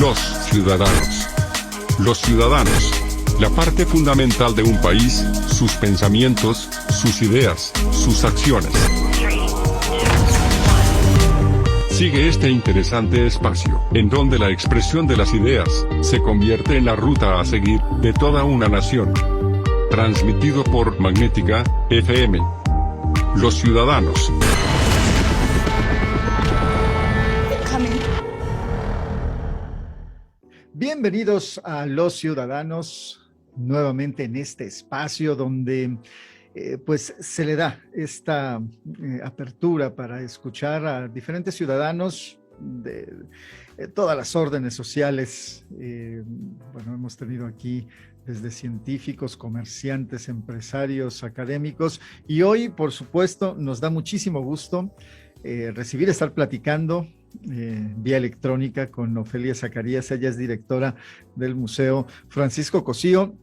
Los ciudadanos. Los ciudadanos. La parte fundamental de un país, sus pensamientos, sus ideas, sus acciones. Sigue este interesante espacio, en donde la expresión de las ideas se convierte en la ruta a seguir de toda una nación. Transmitido por Magnética FM. Los ciudadanos. Bienvenidos a Los Ciudadanos, nuevamente en este espacio donde pues se le da esta apertura para escuchar a diferentes ciudadanos de todas las órdenes sociales. Bueno, hemos tenido aquí desde científicos, comerciantes, empresarios, académicos, y hoy, por supuesto, nos da muchísimo gusto estar platicando vía electrónica con Ofelia Zacarías. Ella es directora del Museo Francisco Cosío,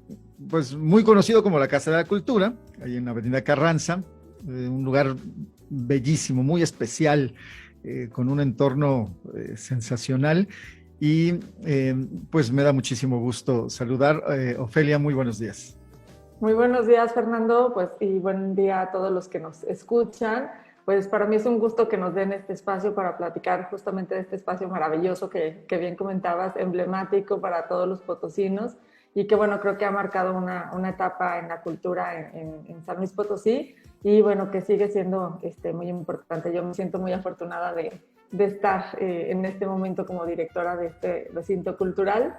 pues muy conocido como la Casa de la Cultura, ahí en la Avenida Carranza, un lugar bellísimo, muy especial, con un entorno sensacional, y pues me da muchísimo gusto saludar. Ofelia, muy buenos días. Muy buenos días, Fernando, pues, y buen día a todos los que nos escuchan. Pues para mí es un gusto que nos den este espacio para platicar justamente de este espacio maravilloso que bien comentabas, emblemático para todos los potosinos, y que bueno, creo que ha marcado una etapa en la cultura en San Luis Potosí, y bueno, que sigue siendo muy importante. Yo me siento muy afortunada de estar en este momento como directora de este recinto cultural.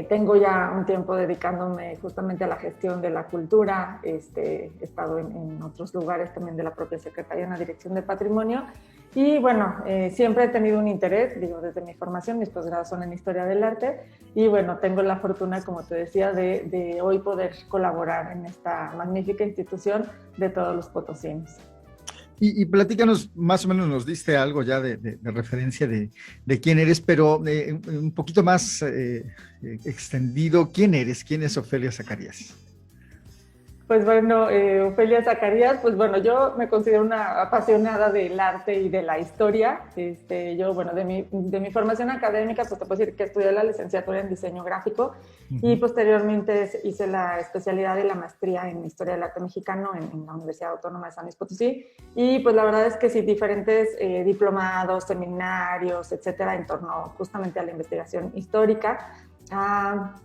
Tengo ya un tiempo dedicándome justamente a la gestión de la cultura. He estado en otros lugares también de la propia Secretaría en la Dirección de Patrimonio, y bueno, siempre he tenido un interés, desde mi formación. Mis posgrados son en Historia del Arte, y bueno, tengo la fortuna, como te decía, de hoy poder colaborar en esta magnífica institución de todos los potosinos. Y platícanos, más o menos nos diste algo ya de referencia de quién eres, pero un poquito más extendido. ¿Quién eres? ¿Quién es Ofelia Zacarías? Pues bueno, Ofelia Zacarías, pues bueno, yo me considero una apasionada del arte y de la historia. Yo, bueno, de mi formación académica, pues te puedo decir que estudié la licenciatura en diseño gráfico, y posteriormente hice la especialidad y la maestría en Historia del Arte Mexicano en la Universidad Autónoma de San Luis Potosí. Y pues la verdad es que sí, diferentes diplomados, seminarios, etcétera, en torno justamente a la investigación histórica, a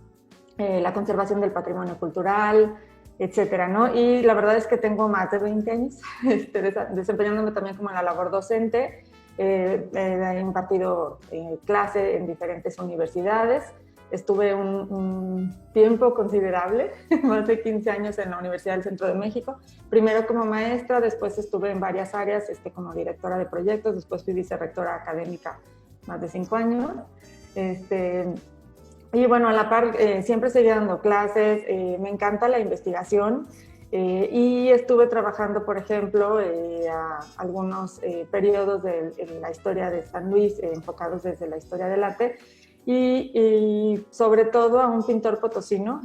la conservación del patrimonio cultural, etcétera, ¿no? Y la verdad es que tengo más de 20 años desempeñándome también como en la labor docente. He impartido clase en diferentes universidades. Estuve un tiempo considerable, más de 15 años en la Universidad del Centro de México, primero como maestra, después estuve en varias áreas como directora de proyectos, después fui vicerrectora académica más de 5 años. Y bueno, a la par siempre seguí dando clases. Me encanta la investigación, y estuve trabajando, por ejemplo, a algunos periodos de la historia de San Luis, enfocados desde la historia del arte, y sobre todo a un pintor potosino,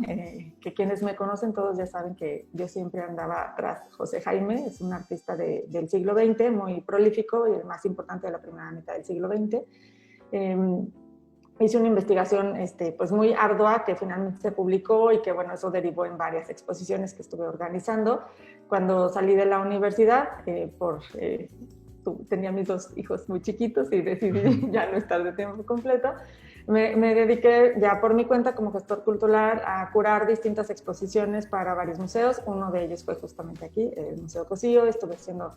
que quienes me conocen todos ya saben que yo siempre andaba tras José Jaime. Es un artista del siglo XX, muy prolífico y el más importante de la primera mitad del siglo XX. Hice una investigación pues muy ardua que finalmente se publicó, y que bueno, eso derivó en varias exposiciones que estuve organizando. Cuando salí de la universidad, tenía mis 2 hijos muy chiquitos y decidí ya no estar de tiempo completo. Me dediqué ya por mi cuenta como gestor cultural a curar distintas exposiciones para varios museos. Uno de ellos fue justamente aquí, el Museo Cosío. Estuve haciendo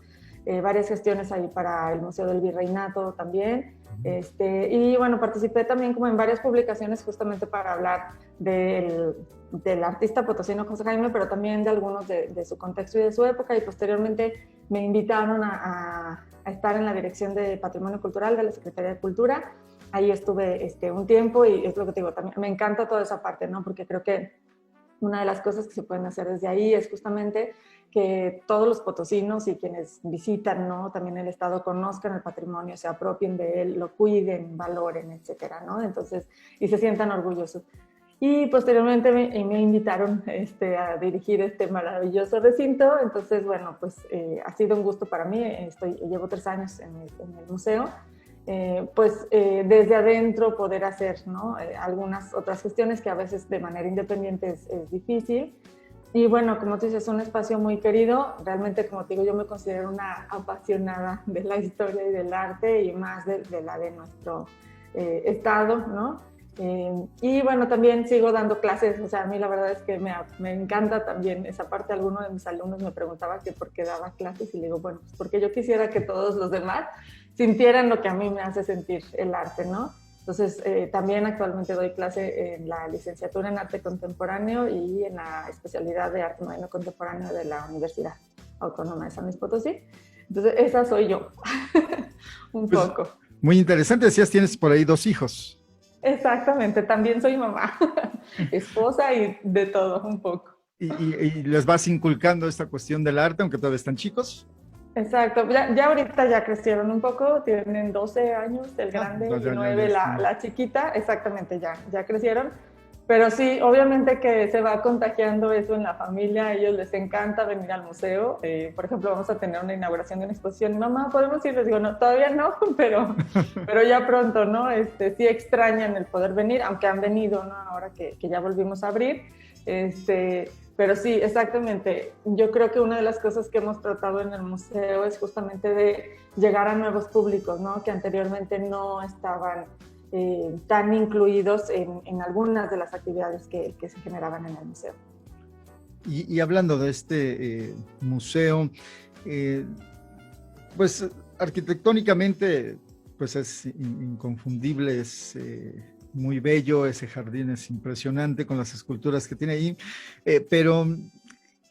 varias gestiones ahí para el Museo del Virreinato también. Y bueno, participé también como en varias publicaciones justamente para hablar del artista potosino José Jaime, pero también de algunos de su contexto y de su época. Y posteriormente me invitaron a estar en la Dirección de Patrimonio Cultural de la Secretaría de Cultura. Ahí estuve un tiempo, y es lo que te digo, también me encanta toda esa parte, ¿no? Porque creo que una de las cosas que se pueden hacer desde ahí es justamente que todos los potosinos y quienes visitan, ¿no?, también el estado, conozcan el patrimonio, se apropien de él, lo cuiden, valoren, etcétera, ¿no? Entonces, y se sientan orgullosos. Y posteriormente me invitaron a dirigir este maravilloso recinto. Entonces, bueno, pues ha sido un gusto para mí. Llevo 3 años en el museo. desde adentro poder hacer, ¿no? Algunas otras gestiones que a veces de manera independiente es difícil. Y bueno, como tú dices, es un espacio muy querido. Realmente, como te digo, yo me considero una apasionada de la historia y del arte y más de la de nuestro estado, ¿no? Y bueno, también sigo dando clases. O sea, a mí la verdad es que me encanta también esa parte. Alguno de mis alumnos me preguntaba que por qué daba clases y le digo, bueno, pues porque yo quisiera que todos los demás sintieran lo que a mí me hace sentir el arte, ¿no? Entonces, también actualmente doy clase en la licenciatura en arte contemporáneo y en la especialidad de arte moderno contemporáneo de la Universidad Autónoma de San Luis Potosí. Entonces, esa soy yo, un Pues, poco. muy interesante, decías, tienes por ahí 2 hijos. Exactamente, también soy mamá, esposa y de todo, un poco. Y les vas inculcando esta cuestión del arte, aunque todavía están chicos. Exacto, ya ahorita ya crecieron un poco, tienen 12 años el grande y 9 la chiquita, exactamente, ya crecieron, pero sí, obviamente que se va contagiando eso en la familia, a ellos les encanta venir al museo, por ejemplo, vamos a tener una inauguración de una exposición, mamá, ¿podemos ir? Les digo, no, todavía no, pero ya pronto, ¿no? Sí extrañan el poder venir, aunque han venido, ¿no? Ahora que ya volvimos a abrir, pero sí, exactamente. Yo creo que una de las cosas que hemos tratado en el museo es justamente de llegar a nuevos públicos, ¿no? Que anteriormente no estaban tan incluidos en algunas de las actividades que se generaban en el museo. Y hablando de este museo, pues arquitectónicamente pues es inconfundible, es muy bello, ese jardín es impresionante con las esculturas que tiene ahí, pero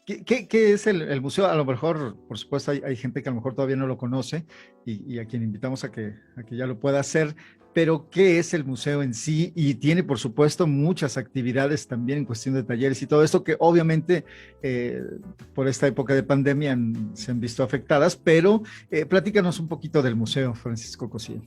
¿qué es el museo? A lo mejor, por supuesto, hay gente que a lo mejor todavía no lo conoce y a quien invitamos a que ya lo pueda hacer, pero ¿qué es el museo en sí? Y tiene, por supuesto, muchas actividades también en cuestión de talleres y todo esto que obviamente por esta época de pandemia se han visto afectadas, pero platícanos un poquito del museo, Francisco Cosío.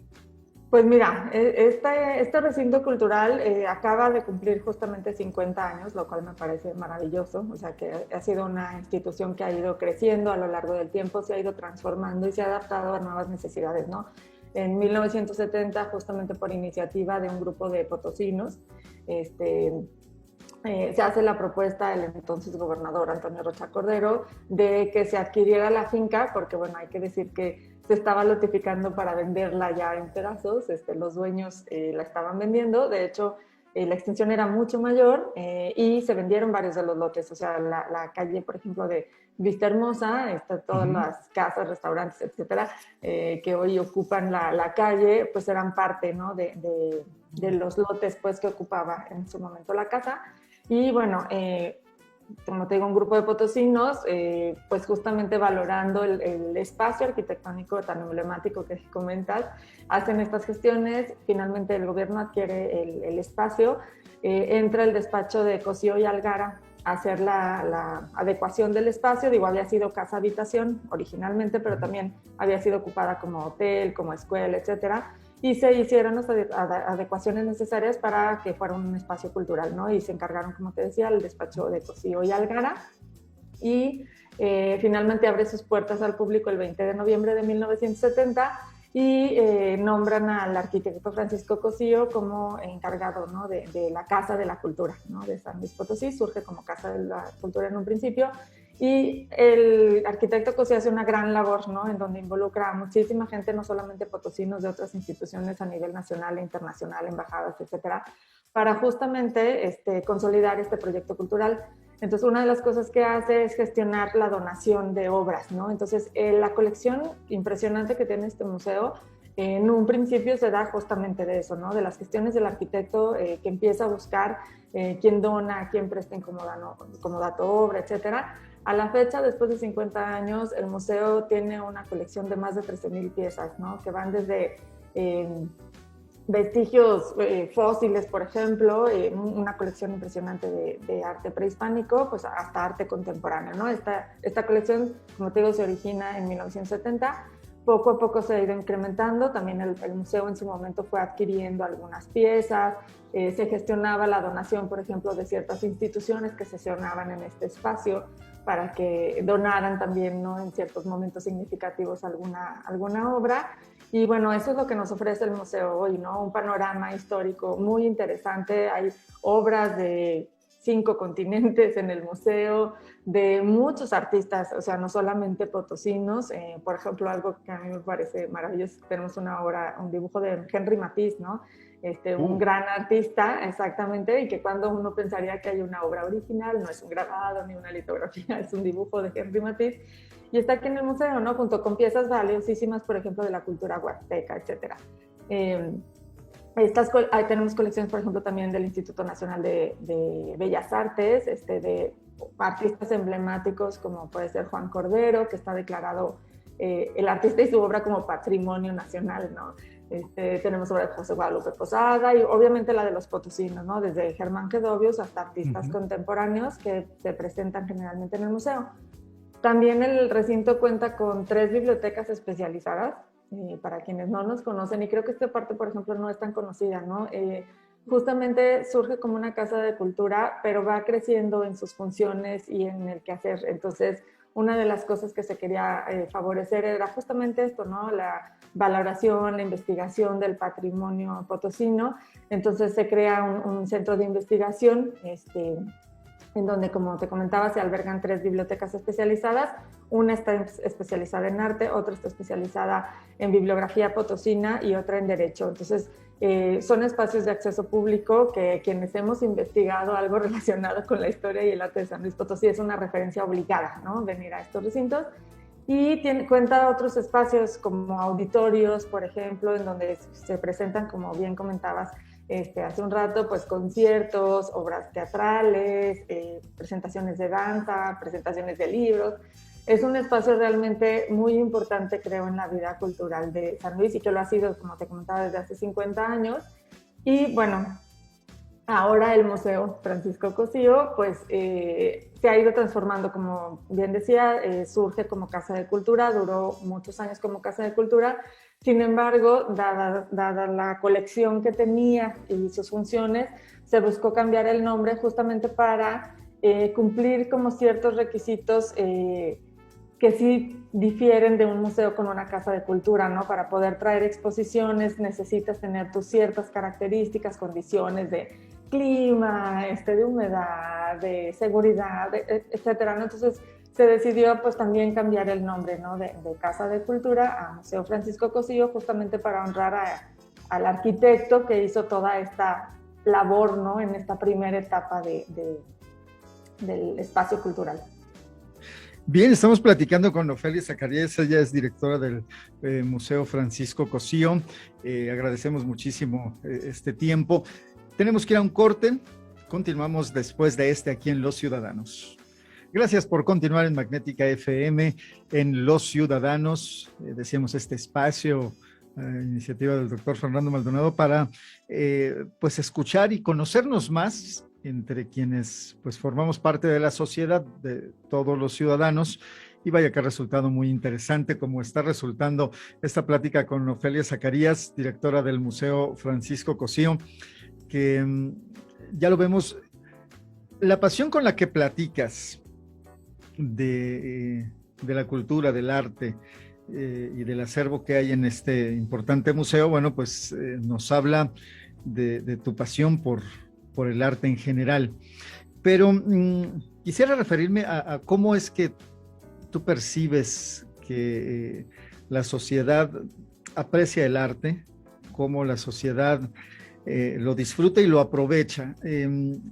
Pues mira, este recinto cultural acaba de cumplir justamente 50 años, lo cual me parece maravilloso, o sea que ha sido una institución que ha ido creciendo a lo largo del tiempo, se ha ido transformando y se ha adaptado a nuevas necesidades, ¿no? En 1970, justamente por iniciativa de un grupo de potosinos, se hace la propuesta del entonces gobernador Antonio Rocha Cordero de que se adquiriera la finca, porque bueno, hay que decir que se estaba lotificando para venderla ya en pedazos, los dueños la estaban vendiendo, de hecho la extensión era mucho mayor y se vendieron varios de los lotes, o sea, la calle, por ejemplo, de Vista Hermosa, todas las casas, restaurantes, etcétera, que hoy ocupan la calle, pues eran parte, ¿no? de los lotes pues, que ocupaba en su momento la casa. Y bueno, como te digo, un grupo de potosinos, pues justamente valorando el espacio arquitectónico tan emblemático que comentas, hacen estas gestiones, finalmente el gobierno adquiere el espacio, entra el despacho de Cosío y Algara a hacer la adecuación del espacio, digo, había sido casa-habitación originalmente, pero también había sido ocupada como hotel, como escuela, etcétera, y se hicieron las adecuaciones necesarias para que fuera un espacio cultural, ¿no? Y se encargaron, como te decía, el despacho de Cosío y Algara, y finalmente abre sus puertas al público el 20 de noviembre de 1970 y nombran al arquitecto Francisco Cosío como encargado, ¿no? de la Casa de la Cultura, ¿no? de San Luis Potosí, surge como Casa de la Cultura en un principio, y el arquitecto Cosío hace una gran labor, ¿no? En donde involucra a muchísima gente, no solamente potosinos de otras instituciones a nivel nacional e internacional, embajadas, etcétera, para justamente consolidar este proyecto cultural. Entonces, una de las cosas que hace es gestionar la donación de obras, ¿no? Entonces, la colección impresionante que tiene este museo, en un principio se da justamente de eso, ¿no? De las gestiones del arquitecto que empieza a buscar quién dona, quién presta en comodato obra, etcétera. A la fecha, después de 50 años, el museo tiene una colección de más de 13,000 piezas, ¿no? Que van desde vestigios fósiles, por ejemplo, una colección impresionante de arte prehispánico, pues hasta arte contemporáneo, ¿no? Esta colección, como te digo, se origina en 1970, poco a poco se ha ido incrementando, también el museo en su momento fue adquiriendo algunas piezas, se gestionaba la donación, por ejemplo, de ciertas instituciones que sesionaban en este espacio para que donaran también, ¿no? En ciertos momentos significativos alguna obra. Y bueno, eso es lo que nos ofrece el museo hoy, ¿no? Un panorama histórico muy interesante. Hay obras de 5 continentes en el museo, de muchos artistas, o sea, no solamente potosinos. Por ejemplo, algo que a mí me parece maravilloso, tenemos una obra, un dibujo de Henri Matisse, ¿no? Un gran artista, exactamente, y que cuando uno pensaría que hay una obra original, no es un grabado ni una litografía, es un dibujo de Henri Matisse, y está aquí en el museo, ¿no? Junto con piezas valiosísimas, por ejemplo, de la cultura huasteca, etc. Tenemos colecciones, por ejemplo, también del Instituto Nacional de Bellas Artes, de artistas emblemáticos como puede ser Juan Cordero, que está declarado el artista y su obra como patrimonio nacional, ¿no? Tenemos obra de José Guadalupe Posada y obviamente la de los potosinos, ¿no? Desde Germán Gedovius hasta artistas contemporáneos que se presentan generalmente en el museo. También el recinto cuenta con 3 bibliotecas especializadas, para quienes no nos conocen, y creo que esta parte, por ejemplo, no es tan conocida, ¿no? Justamente surge como una casa de cultura, pero va creciendo en sus funciones y en el quehacer. Entonces, una de las cosas que se quería favorecer era justamente esto, ¿no? La valoración, la investigación del patrimonio potosino. Entonces se crea un centro de investigación en donde, como te comentaba, se albergan 3 bibliotecas especializadas. Una está especializada en arte, otra está especializada en bibliografía potosina y otra en derecho. Entonces, son espacios de acceso público que quienes hemos investigado algo relacionado con la historia y el arte de San Luis Potosí es una referencia obligada, ¿no? Venir a estos recintos. Y cuenta otros espacios como auditorios, por ejemplo, en donde se presentan, como bien comentabas, hace un rato, pues conciertos, obras teatrales, presentaciones de danza, presentaciones de libros. Es un espacio realmente muy importante, creo, en la vida cultural de San Luis y que lo ha sido, como te comentaba, desde hace 50 años. Y bueno, ahora el Museo Francisco Cosío, pues se ha ido transformando, como bien decía, surge como Casa de Cultura, duró muchos años como Casa de Cultura. Sin embargo, dada la colección que tenía y sus funciones, se buscó cambiar el nombre justamente para cumplir como ciertos requisitos que sí difieren de un museo con una casa de cultura, ¿no? Para poder traer exposiciones necesitas tener tus ciertas características, condiciones de clima, de humedad, de seguridad, etcétera, ¿no? Entonces se decidió pues también cambiar el nombre, ¿no? de Casa de Cultura a Museo Francisco Cosío, justamente para honrar al arquitecto que hizo toda esta labor, ¿no? En esta primera etapa del espacio cultural. Bien, estamos platicando con Ofelia Zacarías, ella es directora del Museo Francisco Cosío. Agradecemos muchísimo este tiempo. Tenemos que ir a un corte, continuamos después de aquí en Los Ciudadanos. Gracias por continuar en Magnética FM, en Los Ciudadanos. Decíamos este espacio, iniciativa del doctor Fernando Maldonado, para pues escuchar y conocernos más entre quienes pues formamos parte de la sociedad, de todos los ciudadanos, y vaya que ha resultado muy interesante, como está resultando esta plática con Ofelia Zacarías, directora del Museo Francisco Cosío, que ya lo vemos, la pasión con la que platicas de la cultura, del arte y del acervo que hay en este importante museo, bueno, pues nos habla de tu pasión por el arte en general. Pero quisiera referirme a cómo es que tú percibes que la sociedad aprecia el arte, cómo la sociedad lo disfruta y lo aprovecha.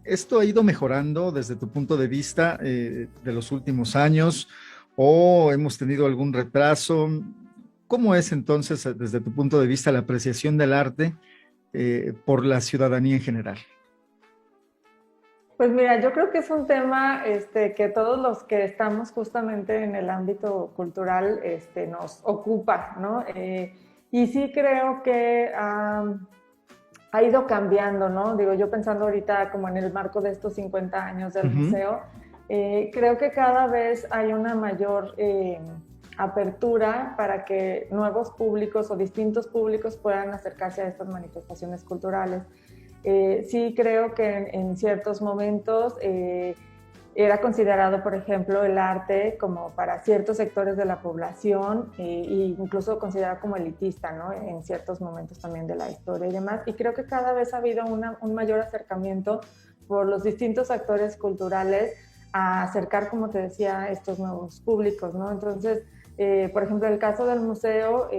¿Esto ha ido mejorando desde tu punto de vista de los últimos años o hemos tenido algún retraso? ¿Cómo es entonces, desde tu punto de vista, la apreciación del arte por la ciudadanía en general? Pues mira, yo creo que es un tema que todos los que estamos justamente en el ámbito cultural nos ocupa, ¿no? Y sí creo que ha ido cambiando, ¿no? Digo, yo pensando ahorita como en el marco de estos 50 años del museo, creo que cada vez hay una mayor apertura para que nuevos públicos o distintos públicos puedan acercarse a estas manifestaciones culturales. Sí creo que en ciertos momentos era considerado, por ejemplo, el arte como para ciertos sectores de la población e incluso considerado como elitista, ¿no? En ciertos momentos también de la historia y demás. Y creo que cada vez ha habido un mayor acercamiento por los distintos actores culturales a acercar, como te decía, estos nuevos públicos, ¿no? Entonces, por ejemplo, el caso del museo,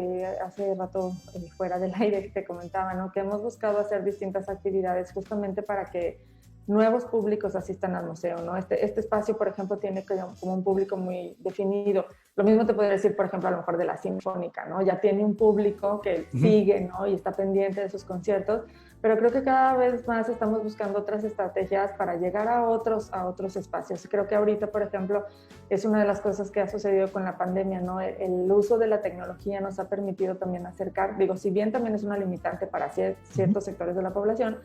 hace rato fuera del aire te comentaba, ¿no? Que hemos buscado hacer distintas actividades justamente para que nuevos públicos asistan al museo, ¿no? Este espacio, por ejemplo, tiene como un público muy definido. Lo mismo te podría decir, por ejemplo, a lo mejor de la Sinfónica, ¿no? Ya tiene un público que sigue, ¿no? Y está pendiente de sus conciertos, pero creo que cada vez más estamos buscando otras estrategias para llegar a otros espacios. Creo que ahorita, por ejemplo, es una de las cosas que ha sucedido con la pandemia, ¿no? El uso de la tecnología nos ha permitido también acercar, digo, si bien también es una limitante para ciertos sectores de la población,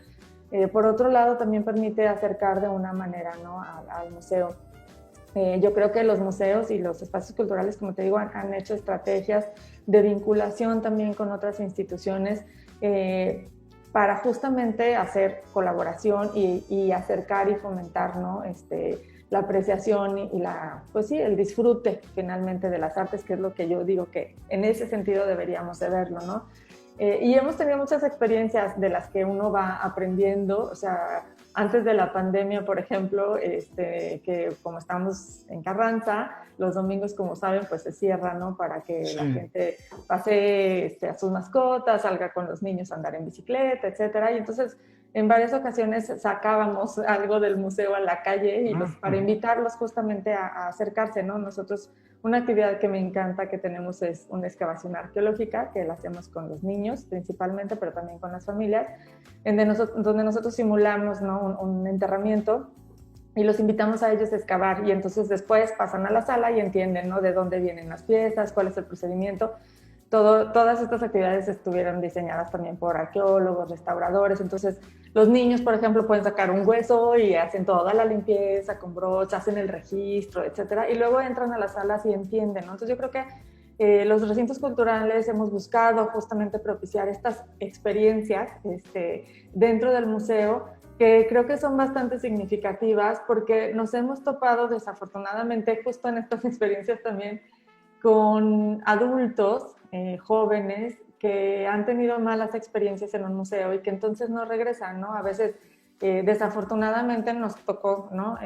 por otro lado, también permite acercar de una manera, ¿no? al museo. Yo creo que los museos y los espacios culturales, como te digo, han hecho estrategias de vinculación también con otras instituciones para justamente hacer colaboración y acercar y fomentar, ¿no? La apreciación y pues sí, el disfrute finalmente de las artes, que es lo que yo digo que en ese sentido deberíamos de verlo, ¿no? Y hemos tenido muchas experiencias de las que uno va aprendiendo, o sea, antes de la pandemia, por ejemplo, que como estamos en Carranza, los domingos, como saben, pues se cierra, ¿no? Para que la gente pase a sus mascotas, salga con los niños a andar en bicicleta, etcétera. Y entonces, en varias ocasiones sacábamos algo del museo a la calle y para invitarlos justamente a acercarse, ¿no? Nosotros, una actividad que me encanta que tenemos es una excavación arqueológica que la hacemos con los niños principalmente, pero también con las familias, donde nosotros simulamos, ¿no? un enterramiento y los invitamos a ellos a excavar y entonces después pasan a la sala y entienden, ¿no? De dónde vienen las piezas, cuál es el procedimiento. Todas estas actividades estuvieron diseñadas también por arqueólogos, restauradores. Entonces, los niños, por ejemplo, pueden sacar un hueso y hacen toda la limpieza con brocha, hacen el registro, etcétera. Y luego entran a las salas y entienden, ¿no? Entonces, yo creo que los recintos culturales hemos buscado justamente propiciar estas experiencias dentro del museo que creo que son bastante significativas porque nos hemos topado desafortunadamente justo en estas experiencias también con adultos jóvenes que han tenido malas experiencias en un museo y que entonces no regresan, ¿no? A veces, desafortunadamente nos tocó, ¿no?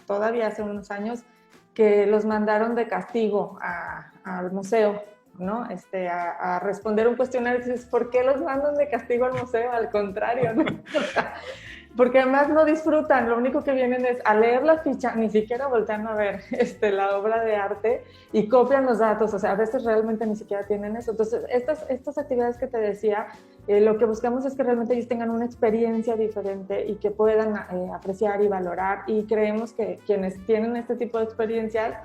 Todavía hace unos años que los mandaron de castigo al museo, ¿no? A responder un cuestionario y dices, ¿por qué los mandan de castigo al museo? Al contrario, ¿no? Porque además no disfrutan, lo único que vienen es a leer la ficha, ni siquiera voltean a ver la obra de arte y copian los datos, o sea, a veces realmente ni siquiera tienen eso. Entonces, estas actividades que te decía, lo que buscamos es que realmente ellos tengan una experiencia diferente y que puedan apreciar y valorar, y creemos que quienes tienen este tipo de experiencias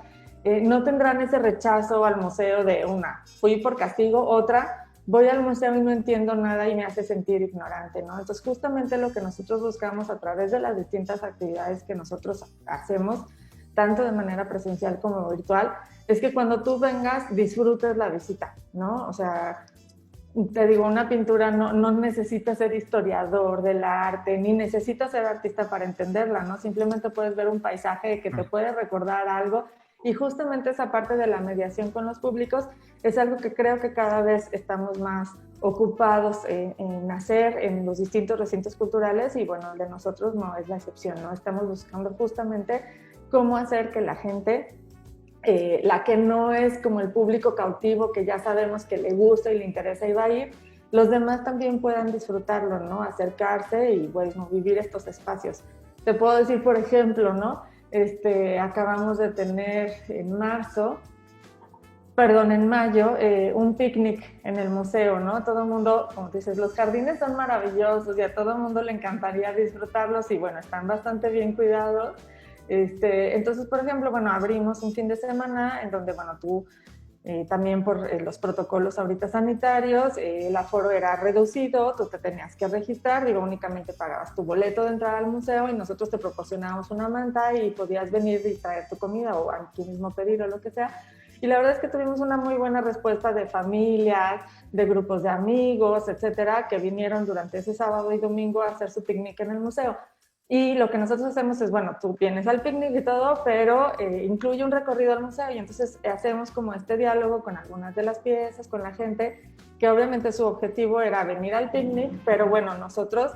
no tendrán ese rechazo al museo de fui por castigo, otra, voy al museo y no entiendo nada y me hace sentir ignorante, ¿no? Entonces, justamente lo que nosotros buscamos a través de las distintas actividades que nosotros hacemos, tanto de manera presencial como virtual, es que cuando tú vengas, disfrutes la visita, ¿no? O sea, te digo, una pintura no necesita ser historiador del arte, ni necesita ser artista para entenderla, ¿no? Simplemente puedes ver un paisaje que te puede recordar algo. Y justamente esa parte de la mediación con los públicos es algo que creo que cada vez estamos más ocupados en hacer en los distintos recintos culturales y bueno, el de nosotros no es la excepción, ¿no? Estamos buscando justamente cómo hacer que la gente, la que no es como el público cautivo que ya sabemos que le gusta y le interesa y va a ir, los demás también puedan disfrutarlo, ¿no? Acercarse y bueno, vivir estos espacios. Te puedo decir, por ejemplo, ¿no? Acabamos de tener en mayo, un picnic en el museo, ¿no? Todo el mundo, como dices, los jardines son maravillosos y a todo el mundo le encantaría disfrutarlos y bueno, están bastante bien cuidados. Entonces, por ejemplo, bueno, abrimos un fin de semana en donde, bueno, tú también por los protocolos ahorita sanitarios, el aforo era reducido, tú te tenías que registrar, digo, únicamente pagabas tu boleto de entrada al museo y nosotros te proporcionábamos una manta y podías venir y traer tu comida o aquí mismo pedir o lo que sea. Y la verdad es que tuvimos una muy buena respuesta de familias, de grupos de amigos, etcétera, que vinieron durante ese sábado y domingo a hacer su picnic en el museo. Y lo que nosotros hacemos es, bueno, tú vienes al picnic y todo, pero incluye un recorrido al museo y entonces hacemos como este diálogo con algunas de las piezas, con la gente, que obviamente su objetivo era venir al picnic, pero bueno, nosotros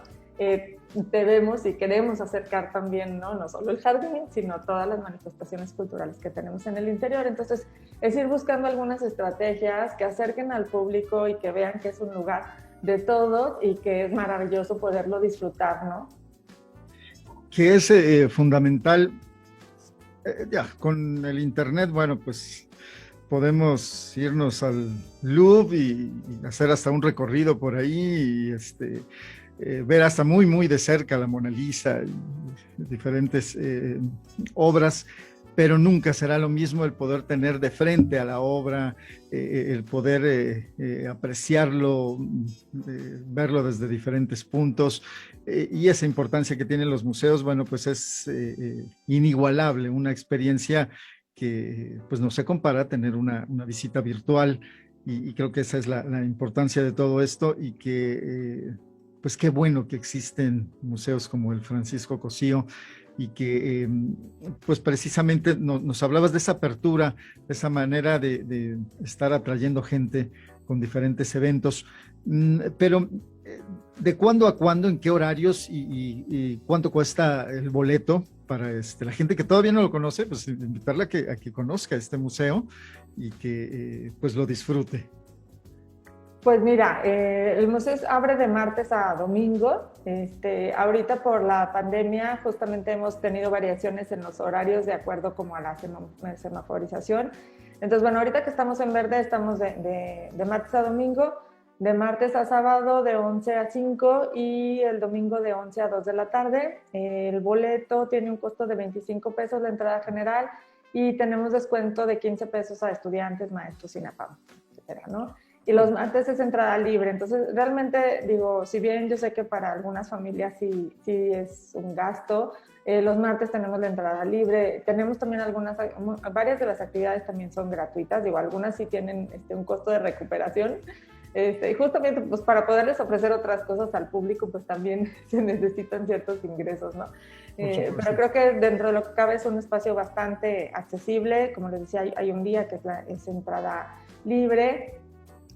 debemos y queremos acercar también, ¿no? No solo el jardín, sino todas las manifestaciones culturales que tenemos en el interior. Entonces, es ir buscando algunas estrategias que acerquen al público y que vean que es un lugar de todos y que es maravilloso poderlo disfrutar, ¿no? Que es fundamental, ya, con el internet, bueno, pues podemos irnos al Louvre y hacer hasta un recorrido por ahí y ver hasta muy, muy de cerca la Mona Lisa y diferentes obras, pero nunca será lo mismo el poder tener de frente a la obra, el poder apreciarlo, verlo desde diferentes puntos, y esa importancia que tienen los museos, bueno, pues es inigualable, una experiencia que pues no se compara a tener una visita virtual, y creo que esa es la importancia de todo esto, y que pues qué bueno que existen museos como el Francisco Cosío, y que pues precisamente nos hablabas de esa apertura, de esa manera de estar atrayendo gente con diferentes eventos, pero ¿de cuándo a cuándo, en qué horarios y cuánto cuesta el boleto para la gente que todavía no lo conoce? Pues invitarla a que conozca este museo y que pues lo disfrute. Pues mira, el museo abre de martes a domingo. Ahorita por la pandemia justamente hemos tenido variaciones en los horarios de acuerdo como a la semaforización. Entonces, bueno, ahorita que estamos en verde estamos de martes a domingo, de martes a sábado de 11 a 5 y el domingo de 11 a 2 de la tarde. El boleto tiene un costo de 25 pesos de entrada general y tenemos descuento de 15 pesos a estudiantes, maestros, INAPAM, etcétera, ¿no? Y los martes es entrada libre. Entonces, realmente, digo, si bien yo sé que para algunas familias sí es un gasto, los martes tenemos la entrada libre. Tenemos también varias de las actividades también son gratuitas. Digo, algunas sí tienen un costo de recuperación. Y justamente, pues, para poderles ofrecer otras cosas al público, pues también se necesitan ciertos ingresos, ¿no? Pero creo que dentro de lo que cabe es un espacio bastante accesible. Como les decía, hay un día que es entrada libre.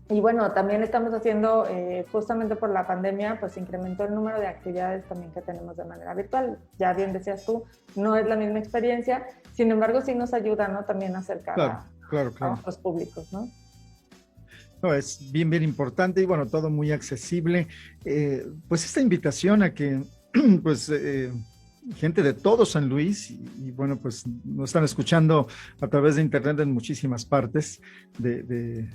Y bueno, también estamos haciendo, justamente por la pandemia, pues incrementó el número de actividades también que tenemos de manera virtual. Ya bien decías tú, no es la misma experiencia, sin embargo sí nos ayuda, ¿no? También a acercar a otros públicos, ¿no? No, es bien, bien importante y bueno, todo muy accesible. Pues esta invitación a que, pues, gente de todo San Luis y bueno, pues nos están escuchando a través de internet en muchísimas partes de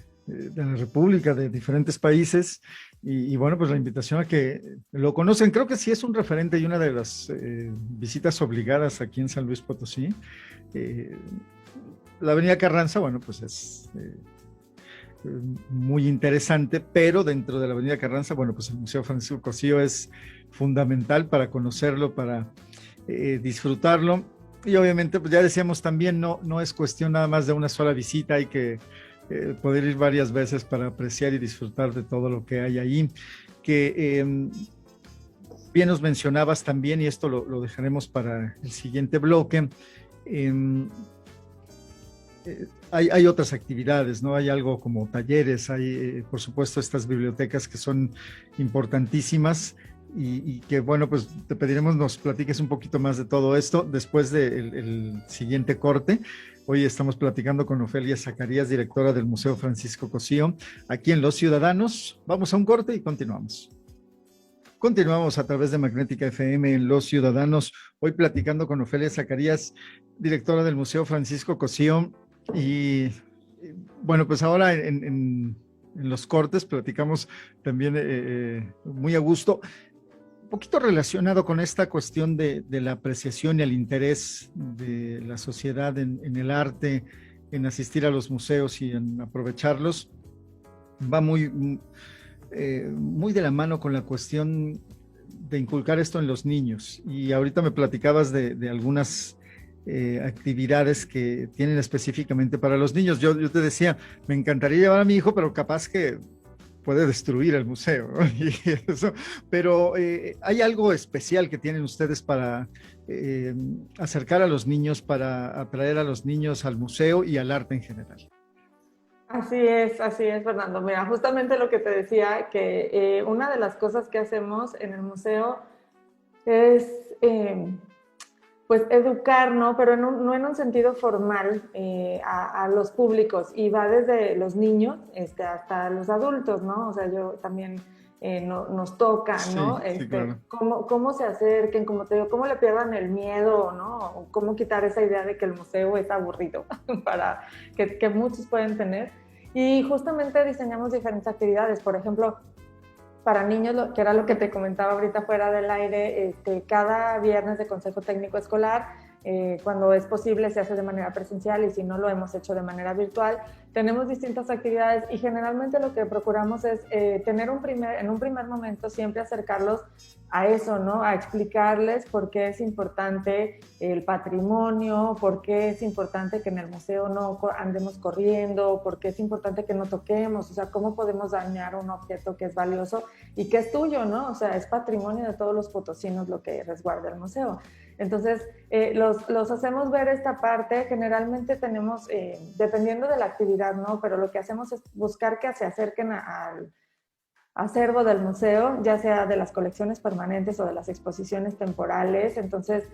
la República, de diferentes países, y bueno, pues la invitación a que lo conocen. Creo que sí es un referente y una de las visitas obligadas aquí en San Luis Potosí. La Avenida Carranza, bueno, pues es muy interesante, pero dentro de la Avenida Carranza, bueno, pues el Museo Francisco Cosío es fundamental para conocerlo, para disfrutarlo, y obviamente, pues ya decíamos también, no es cuestión nada más de una sola visita, hay que poder ir varias veces para apreciar y disfrutar de todo lo que hay ahí, que bien nos mencionabas también, y esto lo dejaremos para el siguiente bloque. Hay otras actividades, ¿no? Hay algo como talleres, hay por supuesto estas bibliotecas que son importantísimas y que bueno, pues te pediremos nos platiques un poquito más de todo esto después del siguiente corte. Hoy estamos platicando con Ofelia Zacarías, directora del Museo Francisco Cosío, aquí en Los Ciudadanos. Vamos a un corte y continuamos. Continuamos a través de Magnética FM en Los Ciudadanos, hoy platicando con Ofelia Zacarías, directora del Museo Francisco Cosío. Y bueno, pues ahora en los cortes platicamos también muy a gusto, un poquito relacionado con esta cuestión de la apreciación y el interés de la sociedad en el arte, en asistir a los museos y en aprovecharlos. Va muy de la mano con la cuestión de inculcar esto en los niños. Y ahorita me platicabas de algunas actividades que tienen específicamente para los niños. Yo te decía, me encantaría llevar a mi hijo, pero capaz que puede destruir el museo, ¿no? Y eso, pero ¿hay algo especial que tienen ustedes para acercar a los niños, para atraer a los niños al museo y al arte en general? Así es, Fernando. Mira, justamente lo que te decía, que una de las cosas que hacemos en el museo es pues educar, ¿no? Pero no en un sentido formal a los públicos, y va desde los niños hasta los adultos, ¿no? O sea, yo también nos toca, ¿no? Sí, claro. Cómo se acerquen, como te digo, cómo le pierdan el miedo, ¿no? O cómo quitar esa idea de que el museo es aburrido, para que muchos pueden tener. Y justamente diseñamos diferentes actividades, por ejemplo, para niños, que era lo que te comentaba ahorita fuera del aire, cada viernes de Consejo Técnico Escolar, cuando es posible se hace de manera presencial, y si no lo hemos hecho de manera virtual, tenemos distintas actividades, y generalmente lo que procuramos es tener en un primer momento siempre acercarlos a eso, ¿no? A explicarles por qué es importante el patrimonio, por qué es importante que en el museo no andemos corriendo, por qué es importante que no toquemos, o sea, cómo podemos dañar un objeto que es valioso y que es tuyo, ¿no? O sea, es patrimonio de todos los potosinos lo que resguarda el museo. Entonces, los hacemos ver esta parte. Generalmente tenemos, dependiendo de la actividad, ¿no? Pero lo que hacemos es buscar que se acerquen al acervo del museo, ya sea de las colecciones permanentes o de las exposiciones temporales. Entonces,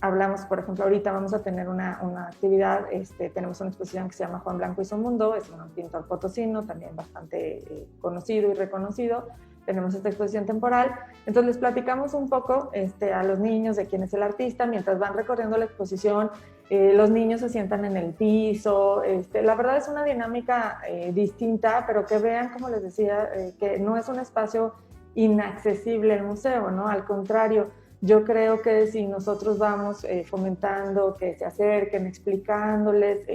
hablamos, por ejemplo, ahorita vamos a tener una actividad, tenemos una exposición que se llama Juan Blanco y su mundo, es un pintor potosino, también bastante conocido y reconocido. Tenemos esta exposición temporal, entonces les platicamos un poco a los niños de quién es el artista, mientras van recorriendo la exposición. Los niños se sientan en el piso, la verdad es una dinámica distinta, pero que vean, como les decía, que no es un espacio inaccesible el museo, ¿no? Al contrario, yo creo que si nosotros vamos fomentando que se acerquen, explicándoles,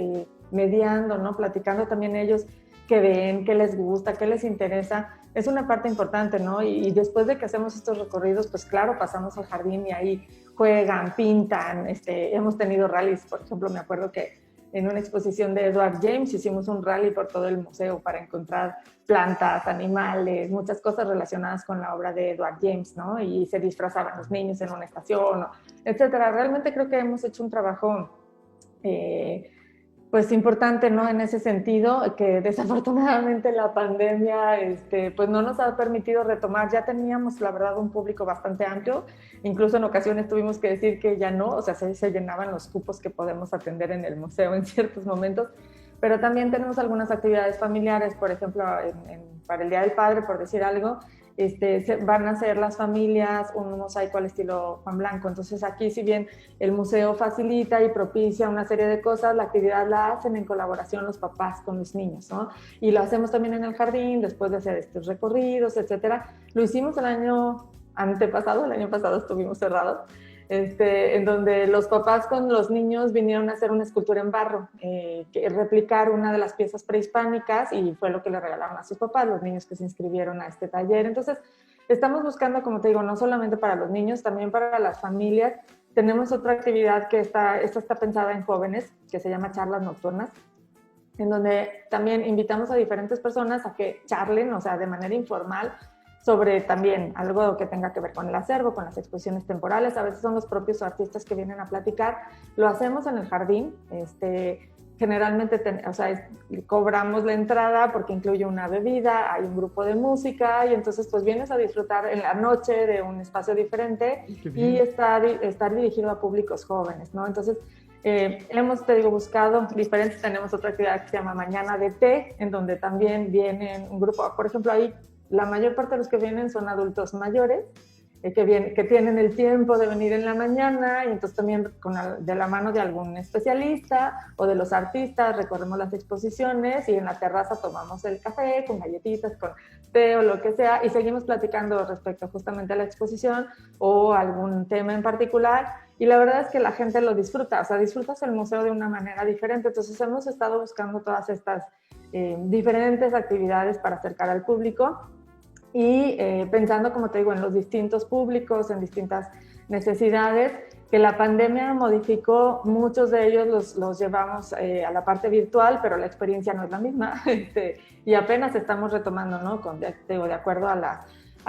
mediando, ¿no? Platicando también ellos qué ven, qué les gusta, qué les interesa, es una parte importante, ¿no? Y después de que hacemos estos recorridos, pues claro, pasamos al jardín y ahí juegan, pintan, hemos tenido rallies. Por ejemplo, me acuerdo que en una exposición de Edward James hicimos un rally por todo el museo para encontrar plantas, animales, muchas cosas relacionadas con la obra de Edward James, ¿no? Y se disfrazaban los niños en una estación, etcétera. Realmente creo que hemos hecho un trabajo pues importante, ¿no? En ese sentido, que desafortunadamente la pandemia pues no nos ha permitido retomar. Ya teníamos, la verdad, un público bastante amplio, incluso en ocasiones tuvimos que decir que ya no, o sea, se llenaban los cupos que podemos atender en el museo en ciertos momentos, pero también tenemos algunas actividades familiares, por ejemplo, para el Día del Padre, por decir algo, van a hacer las familias un mosaico al estilo Juan Blanco. Entonces aquí, si bien el museo facilita y propicia una serie de cosas, la actividad la hacen en colaboración los papás con los niños, ¿no? Y lo hacemos también en el jardín, después de hacer estos recorridos, etcétera. Lo hicimos el año pasado estuvimos cerrados, en donde los papás con los niños vinieron a hacer una escultura en barro, replicar una de las piezas prehispánicas, y fue lo que le regalaron a sus papás, los niños que se inscribieron a este taller. Entonces, estamos buscando, como te digo, no solamente para los niños, también para las familias. Tenemos otra actividad que esta está pensada en jóvenes, que se llama Charlas Nocturnas, en donde también invitamos a diferentes personas a que charlen, o sea, de manera informal, sobre también algo que tenga que ver con el acervo, con las exposiciones temporales. A veces son los propios artistas que vienen a platicar. Lo hacemos en el jardín. Generalmente, cobramos la entrada porque incluye una bebida, hay un grupo de música, y entonces pues vienes a disfrutar en la noche de un espacio diferente y estar dirigido a públicos jóvenes, ¿no? Entonces, te digo, buscado diferentes. Tenemos otra actividad que se llama Mañana de Té, en donde también vienen un grupo, por ejemplo, ahí la mayor parte de los que vienen son adultos mayores, que tienen el tiempo de venir en la mañana, y entonces también de la mano de algún especialista o de los artistas recorremos las exposiciones, y en la terraza tomamos el café con galletitas, con té o lo que sea, y seguimos platicando respecto justamente a la exposición o algún tema en particular. Y la verdad es que la gente lo disfruta, o sea, disfrutas el museo de una manera diferente. Entonces hemos estado buscando todas estas diferentes actividades para acercar al público, y pensando, como te digo, en los distintos públicos, en distintas necesidades. que la pandemia modificó, muchos de ellos los llevamos a la parte virtual, pero la experiencia no es la misma, y apenas estamos retomando, ¿no? De acuerdo a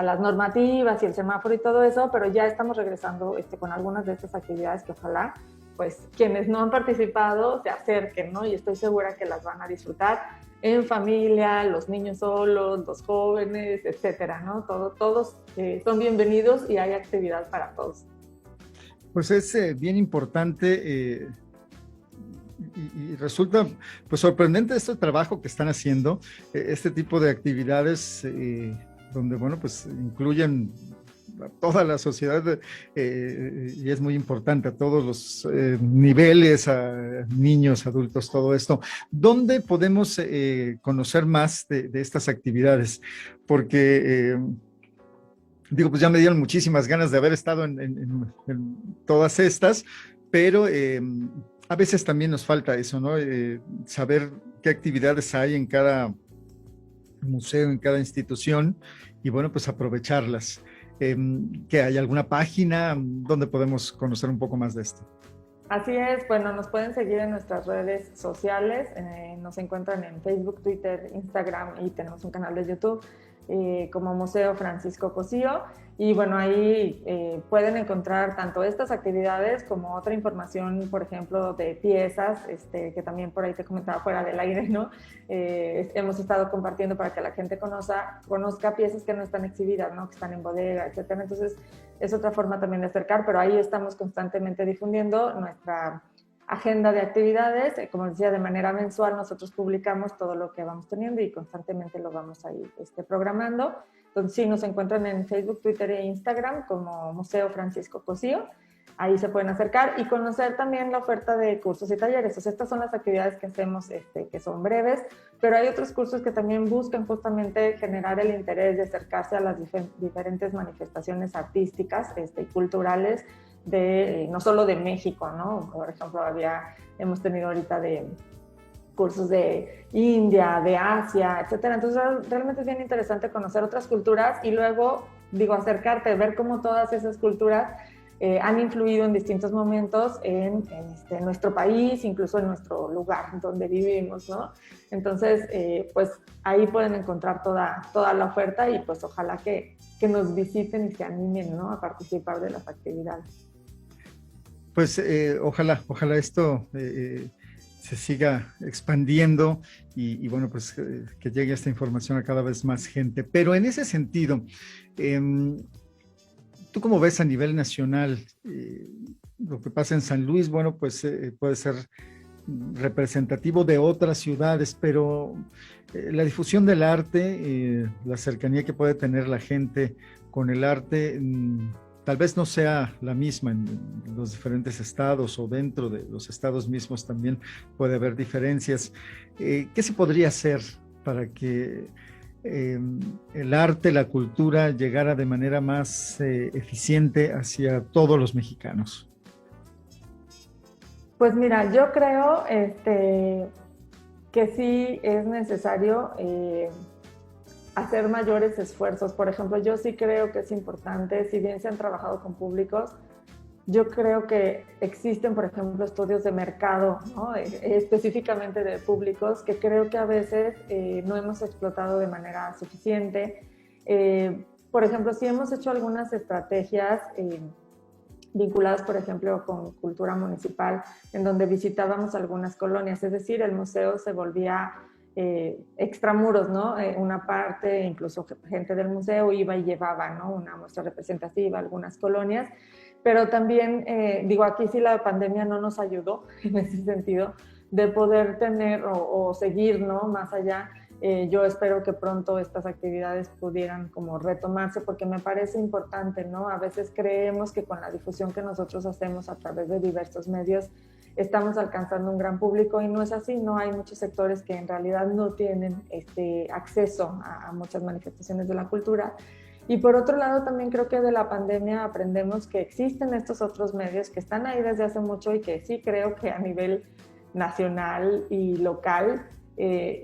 las normativas y el semáforo y todo eso, pero ya estamos regresando con algunas de estas actividades que ojalá, pues, quienes no han participado se acerquen, ¿no? Y estoy segura que las van a disfrutar en familia, los niños solos, los jóvenes, etcétera, ¿no? Todos son bienvenidos y hay actividad para todos. Pues es bien importante y resulta pues sorprendente este trabajo que están haciendo, este tipo de actividades donde, bueno, pues incluyen a toda la sociedad y es muy importante a todos los niveles, a niños, adultos, todo esto. ¿Dónde podemos conocer más de estas actividades? Porque... digo, pues ya me dieron muchísimas ganas de haber estado en todas estas, pero a veces también nos falta eso, ¿no? Saber qué actividades hay en cada museo, en cada institución, y bueno, pues aprovecharlas. ¿Que hay alguna página donde podemos conocer un poco más de esto? Así es, bueno, nos pueden seguir en nuestras redes sociales, nos encuentran en Facebook, Twitter, Instagram y tenemos un canal de YouTube como Museo Francisco Cosío, y bueno, ahí pueden encontrar tanto estas actividades como otra información, por ejemplo, de piezas, que también por ahí te comentaba fuera del aire, ¿no? Hemos estado compartiendo para que la gente conozca piezas que no están exhibidas, ¿no? Que están en bodega, etcétera. Entonces, es otra forma también de acercar, pero ahí estamos constantemente difundiendo nuestra agenda de actividades. Como decía, de manera mensual nosotros publicamos todo lo que vamos teniendo y constantemente lo vamos a ir programando. Entonces, sí, nos encuentran en Facebook, Twitter e Instagram como Museo Francisco Cosío. Ahí se pueden acercar y conocer también la oferta de cursos y talleres. O sea, estas son las actividades que hacemos, que son breves, pero hay otros cursos que también buscan justamente generar el interés de acercarse a las diferentes manifestaciones artísticas y culturales no solo de México, ¿no? Por ejemplo, hemos tenido ahorita de cursos de India, de Asia, etcétera. Entonces, realmente es bien interesante conocer otras culturas y luego, acercarte, ver cómo todas esas culturas han influido en distintos momentos en nuestro país, incluso en nuestro lugar donde vivimos, ¿no? Entonces, pues ahí pueden encontrar toda la oferta y pues ojalá que nos visiten y se animen, ¿no? A participar de las actividades. Pues ojalá esto se siga expandiendo y bueno, pues que llegue esta información a cada vez más gente. Pero en ese sentido, ¿tú cómo ves a nivel nacional lo que pasa en San Luis? Bueno, pues puede ser representativo de otras ciudades, pero la difusión del arte, la cercanía que puede tener la gente con el arte, tal vez no sea la misma en los diferentes estados o dentro de los estados mismos también puede haber diferencias. ¿Qué se podría hacer para que el arte, la cultura llegara de manera más eficiente hacia todos los mexicanos? Pues mira, yo creo que sí es necesario hacer mayores esfuerzos. Por ejemplo, yo sí creo que es importante, si bien se han trabajado con públicos, yo creo que existen, por ejemplo, estudios de mercado, ¿no? Específicamente de públicos, que creo que a veces no hemos explotado de manera suficiente. Por ejemplo, sí hemos hecho algunas estrategias vinculadas, por ejemplo, con cultura municipal, en donde visitábamos algunas colonias, es decir, el museo se volvía extramuros, ¿no? Una parte, incluso gente del museo iba y llevaba, ¿no? Una muestra representativa a algunas colonias, pero también, aquí sí la pandemia no nos ayudó en ese sentido de poder tener o seguir, ¿no? Más allá. Yo espero que pronto estas actividades pudieran como retomarse porque me parece importante, ¿no? A veces creemos que con la difusión que nosotros hacemos a través de diversos medios estamos alcanzando un gran público y no es así, ¿no? Hay muchos sectores que en realidad no tienen acceso a muchas manifestaciones de la cultura. Y por otro lado, también creo que de la pandemia aprendemos que existen estos otros medios que están ahí desde hace mucho y que sí creo que a nivel nacional y local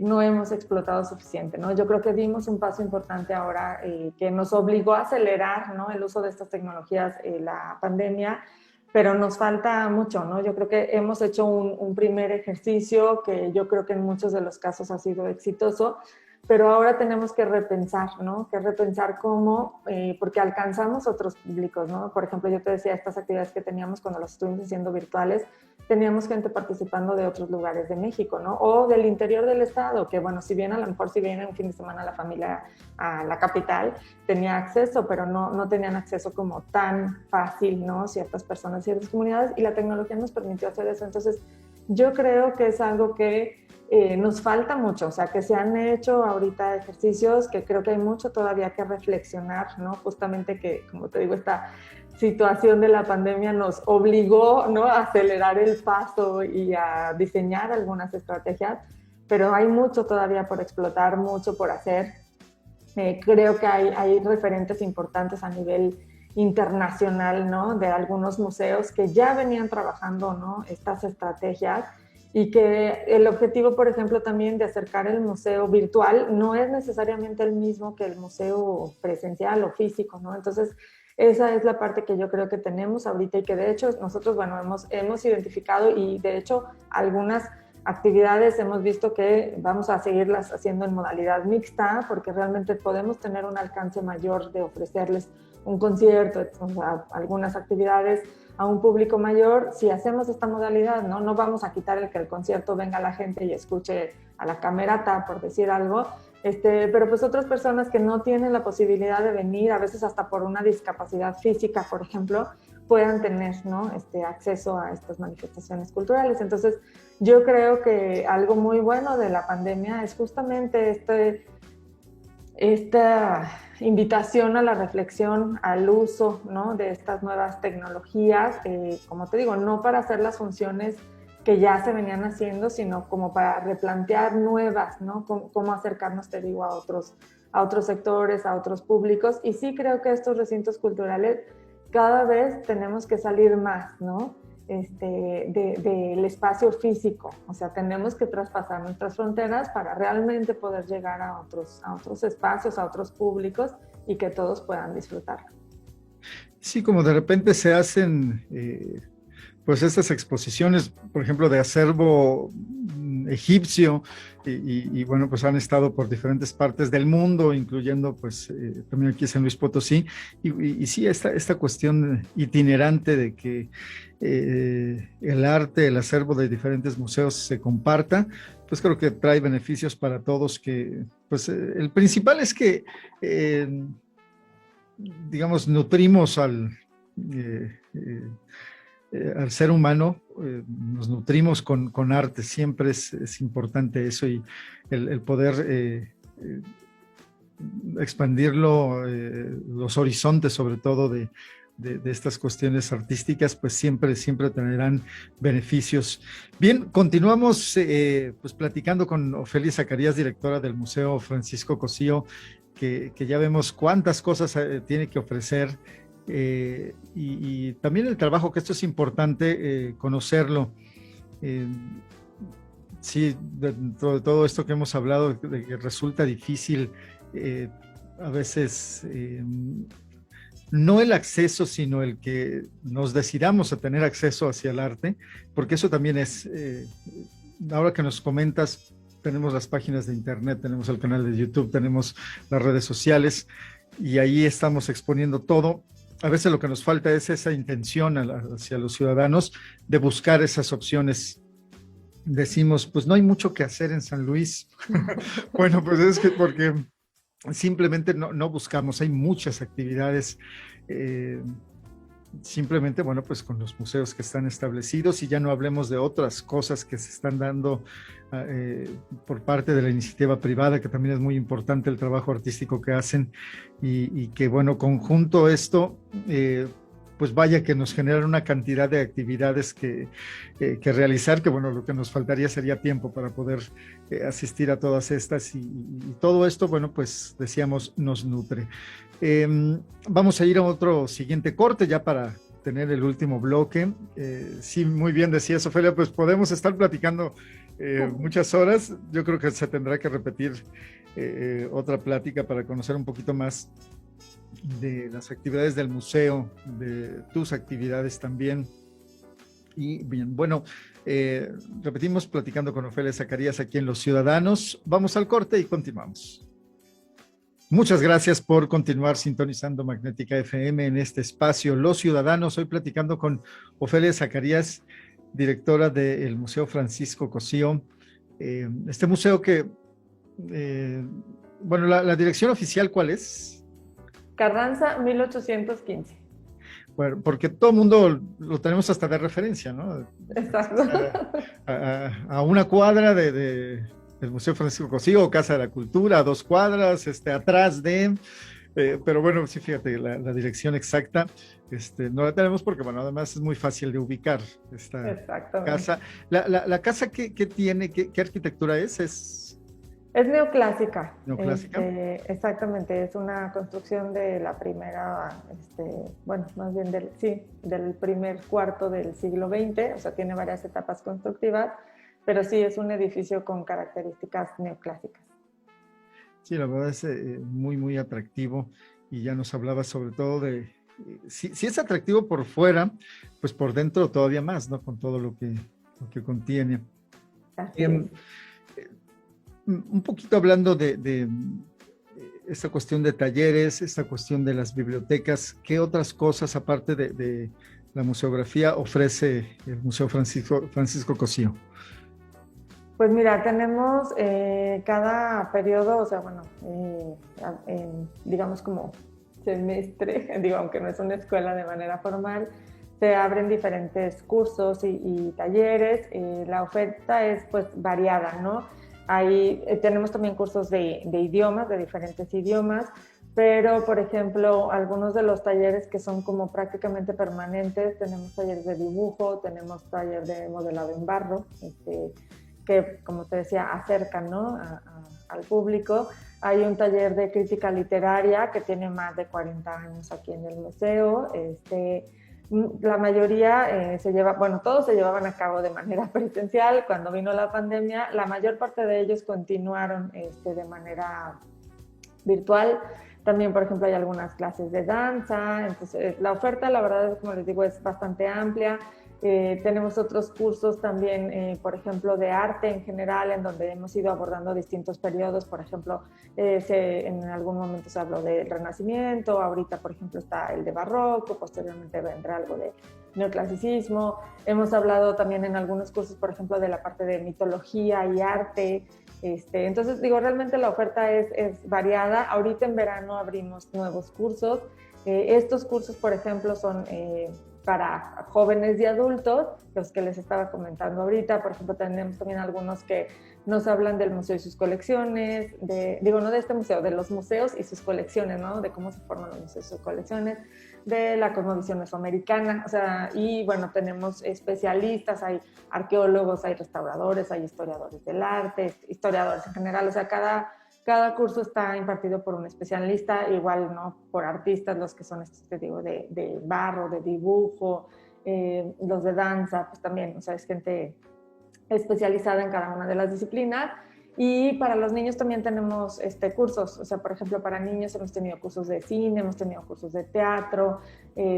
no hemos explotado suficiente, ¿no? Yo creo que dimos un paso importante ahora que nos obligó a acelerar, ¿no? El uso de estas tecnologías, la pandemia, pero nos falta mucho, ¿no? Yo creo que hemos hecho un primer ejercicio que yo creo que en muchos de los casos ha sido exitoso, pero ahora tenemos que repensar, ¿no? Que repensar cómo, porque alcanzamos otros públicos, ¿no? Por ejemplo, yo te decía, estas actividades que teníamos cuando las estuvimos haciendo virtuales, teníamos gente participando de otros lugares de México, ¿no? O del interior del estado, que bueno, si bien a lo mejor si viene un fin de semana la familia a la capital, tenía acceso, pero no tenían acceso como tan fácil, ¿no? Ciertas personas, ciertas comunidades, y la tecnología nos permitió hacer eso. Entonces, yo creo que es algo que nos falta mucho, o sea, que se han hecho ahorita ejercicios que creo que hay mucho todavía que reflexionar, ¿no? Justamente que, como te digo, esta situación de la pandemia nos obligó, ¿no?, a acelerar el paso y a diseñar algunas estrategias, pero hay mucho todavía por explotar, mucho por hacer. Creo que hay referentes importantes a nivel internacional, ¿no?, de algunos museos que ya venían trabajando, ¿no?, estas estrategias, y que el objetivo, por ejemplo, también de acercar el museo virtual no es necesariamente el mismo que el museo presencial o físico, ¿no? Entonces, esa es la parte que yo creo que tenemos ahorita y que de hecho nosotros, bueno, hemos identificado, y de hecho algunas actividades hemos visto que vamos a seguirlas haciendo en modalidad mixta, porque realmente podemos tener un alcance mayor de ofrecerles un concierto, algunas actividades a un público mayor si hacemos esta modalidad, ¿no? No vamos a quitar el que el concierto venga la gente y escuche a la camerata, por decir algo, pero pues otras personas que no tienen la posibilidad de venir, a veces hasta por una discapacidad física, por ejemplo, puedan tener, ¿no?, acceso a estas manifestaciones culturales. Entonces, yo creo que algo muy bueno de la pandemia es justamente esta invitación a la reflexión, al uso, ¿no?, de estas nuevas tecnologías, como te digo, no para hacer las funciones que ya se venían haciendo, sino como para replantear nuevas, ¿no?, cómo acercarnos, te digo, a otros sectores, a otros públicos. Y sí creo que estos recintos culturales cada vez tenemos que salir más, ¿no?, del espacio físico. O sea, tenemos que traspasar nuestras fronteras para realmente poder llegar a otros espacios, a otros públicos, y que todos puedan disfrutarlo. Sí, como de repente se hacen pues estas exposiciones, por ejemplo, de acervo egipcio, y bueno, pues han estado por diferentes partes del mundo, incluyendo pues también aquí en San Luis Potosí, y sí, esta cuestión itinerante de que el arte, el acervo de diferentes museos se comparta, pues creo que trae beneficios para todos, que pues el principal es que digamos, nutrimos al ser humano, nos nutrimos con arte. Siempre es importante eso, y el poder expandirlo, los horizontes sobre todo de estas cuestiones artísticas, pues siempre tendrán beneficios. Bien, continuamos pues platicando con Ofelia Zacarías, directora del Museo Francisco Cosío, que ya vemos cuántas cosas tiene que ofrecer, y también el trabajo, que esto es importante conocerlo. Sí, dentro de todo esto que hemos hablado, de que resulta difícil a veces no el acceso, sino el que nos decidamos a tener acceso hacia el arte, porque eso también es, ahora que nos comentas, tenemos las páginas de internet, tenemos el canal de YouTube, tenemos las redes sociales, y ahí estamos exponiendo todo. A veces lo que nos falta es esa intención hacia los ciudadanos de buscar esas opciones. Decimos, pues no hay mucho que hacer en San Luis. Bueno, pues es que porque simplemente no buscamos, hay muchas actividades, simplemente, bueno, pues con los museos que están establecidos, y ya no hablemos de otras cosas que se están dando por parte de la iniciativa privada, que también es muy importante el trabajo artístico que hacen, y que, bueno, conjunto esto, pues vaya que nos generan una cantidad de actividades que realizar, que bueno, lo que nos faltaría sería tiempo para poder asistir a todas estas, y todo esto, bueno, pues decíamos, nos nutre. Vamos a ir a otro siguiente corte ya para tener el último bloque. Sí, muy bien decías, Ofelia, pues podemos estar platicando muchas horas. Yo creo que se tendrá que repetir otra plática para conocer un poquito más de las actividades del museo, de tus actividades también, Y bien, bueno, repetimos platicando con Ofelia Zacarías aquí en Los Ciudadanos. Vamos al corte y continuamos. Muchas gracias por continuar sintonizando Magnética FM en este espacio Los Ciudadanos. Hoy platicando con Ofelia Zacarías, directora del Museo Francisco Cosío. Este museo que, bueno, la dirección oficial, ¿cuál es? Carranza 1815. Bueno, porque todo el mundo lo tenemos hasta de referencia, ¿no? Exacto. A una cuadra del Museo Francisco Cosío, o Casa de la Cultura, a 2 cuadras, atrás de... pero bueno, sí, fíjate, la dirección exacta no la tenemos porque, bueno, además es muy fácil de ubicar esta casa. La casa, ¿qué tiene? ¿Qué arquitectura es? Es neoclásica. ¿Neoclásica? Exactamente, es una construcción de la primera, bueno, más bien del primer cuarto del siglo XX, o sea, tiene varias etapas constructivas, pero sí es un edificio con características neoclásicas. Sí, la verdad es muy, muy atractivo, y ya nos hablaba sobre todo de, si es atractivo por fuera, pues por dentro todavía más, ¿no? Con todo lo que contiene. Así es. Un poquito hablando de esta cuestión de talleres, esta cuestión de las bibliotecas, ¿qué otras cosas aparte de la museografía ofrece el Museo Francisco Cosío? Pues mira, tenemos cada periodo, o sea, bueno, digamos como semestre, digo, aunque no es una escuela de manera formal, se abren diferentes cursos y talleres. La oferta es pues variada, ¿no? Ahí tenemos también cursos de idiomas, de diferentes idiomas, pero por ejemplo, algunos de los talleres que son como prácticamente permanentes, tenemos talleres de dibujo, tenemos taller de modelado en barro, que como te decía, acercan, ¿no? al público. Hay un taller de crítica literaria que tiene más de 40 años aquí en el museo. La mayoría todos se llevaban a cabo de manera presencial. Cuando vino la pandemia, la mayor parte de ellos continuaron de manera virtual. También, por ejemplo, hay algunas clases de danza. Entonces, la oferta, la verdad, como les digo, es bastante amplia. Tenemos otros cursos también, por ejemplo, de arte en general, en donde hemos ido abordando distintos periodos. Por ejemplo, en algún momento se habló del Renacimiento, ahorita, por ejemplo, está el de Barroco, posteriormente vendrá algo de Neoclasicismo. Hemos hablado también en algunos cursos, por ejemplo, de la parte de mitología y arte. Entonces, digo, realmente la oferta es variada. Ahorita en verano abrimos nuevos cursos. Estos cursos, por ejemplo, son para jóvenes y adultos, los que les estaba comentando ahorita. Por ejemplo, tenemos también algunos que nos hablan del museo y sus colecciones, no de este museo, de los museos y sus colecciones, ¿no? De cómo se forman los museos y sus colecciones, de la cosmovisión mesoamericana, o sea, y bueno, tenemos especialistas, hay arqueólogos, hay restauradores, hay historiadores del arte, historiadores en general, o sea, cada curso está impartido por un especialista, igual, ¿no? Por artistas, los que son, te digo, de barro, de dibujo, los de danza, pues también, o sea, es gente especializada en cada una de las disciplinas. Y para los niños también tenemos cursos, o sea, por ejemplo, para niños hemos tenido cursos de cine, hemos tenido cursos de teatro,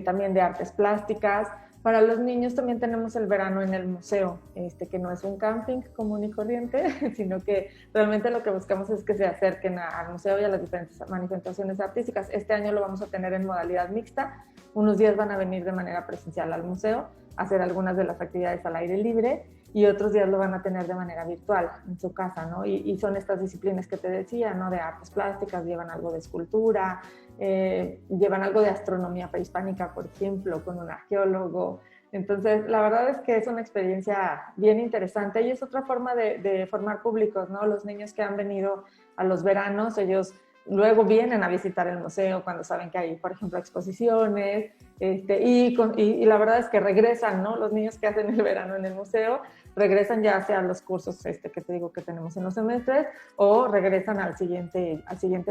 también de artes plásticas. Para los niños también tenemos el verano en el museo, que no es un camping común y corriente, sino que realmente lo que buscamos es que se acerquen al museo y a las diferentes manifestaciones artísticas. Este año lo vamos a tener en modalidad mixta. Unos días van a venir de manera presencial al museo, a hacer algunas de las actividades al aire libre, y otros días lo van a tener de manera virtual en su casa, ¿no? Y son estas disciplinas que te decía, ¿no? De artes plásticas, llevan algo de escultura, llevan algo de astronomía prehispánica, por ejemplo, con un arqueólogo. Entonces, la verdad es que es una experiencia bien interesante y es otra forma de formar públicos, ¿no? Los niños que han venido a los veranos, ellos luego vienen a visitar el museo cuando saben que hay, por ejemplo, exposiciones, y la verdad es que regresan, ¿no? Los niños que hacen el verano en el museo regresan ya sea a los cursos que te digo que tenemos en los semestres, o regresan al siguiente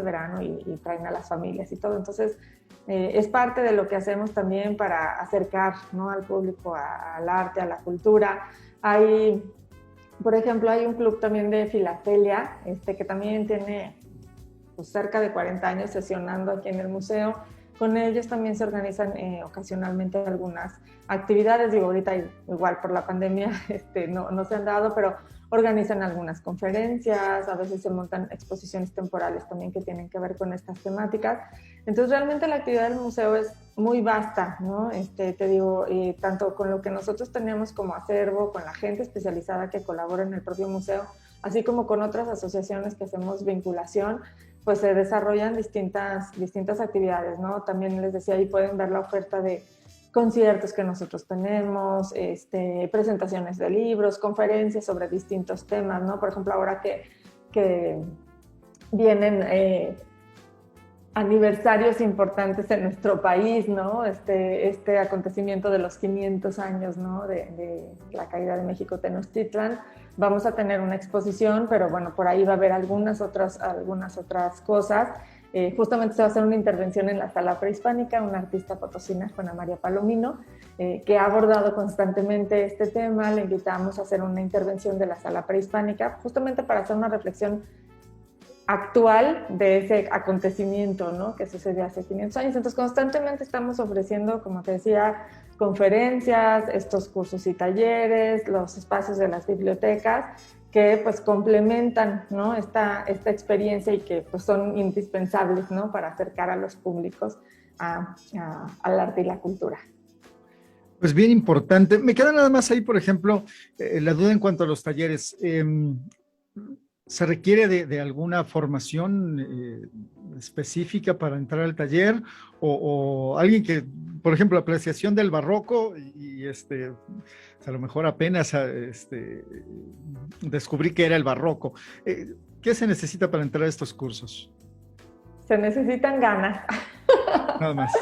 verano y traen a las familias y todo. Entonces, es parte de lo que hacemos también para acercar, ¿no? Al público al arte, a la cultura. Por ejemplo, hay un club también de filatelia, que también tiene pues cerca de 40 años sesionando aquí en el museo. Con ellos también se organizan ocasionalmente algunas actividades, digo, ahorita igual por la pandemia no se han dado, pero organizan algunas conferencias, a veces se montan exposiciones temporales también que tienen que ver con estas temáticas. Entonces realmente la actividad del museo es muy vasta, ¿no? Te digo, tanto con lo que nosotros tenemos como acervo, con la gente especializada que colabora en el propio museo, así como con otras asociaciones que hacemos vinculación, pues se desarrollan distintas actividades, ¿no? También les decía, ahí pueden ver la oferta de conciertos que nosotros tenemos, presentaciones de libros, conferencias sobre distintos temas, ¿no? Por ejemplo, ahora que vienen aniversarios importantes en nuestro país, ¿no? Este acontecimios de los 500 años, ¿no? de la caída de México Tenochtitlan. Vamos a tener una exposición, pero bueno, por ahí va a haber algunas otras cosas. Justamente se va a hacer una intervención en la Sala Prehispánica, una artista potosina, Juana María Palomino, que ha abordado constantemente este tema. Le invitamos a hacer una intervención de la Sala Prehispánica, justamente para hacer una reflexión actual de ese acontecimiento, ¿no? Que sucedió hace 500 años. Entonces, constantemente estamos ofreciendo, como te decía, conferencias, estos cursos y talleres, los espacios de las bibliotecas, que pues complementan, ¿no? esta experiencia y que pues son indispensables, ¿no? Para acercar a los públicos al arte y la cultura. Pues bien importante. Me queda nada más ahí, por ejemplo, la duda en cuanto a los talleres. ¿Se requiere de alguna formación específica para entrar al taller? O alguien que, por ejemplo, apreciación del barroco y a lo mejor apenas descubrí que era el barroco. ¿Qué se necesita para entrar a estos cursos? Se necesitan ganas. Nada más.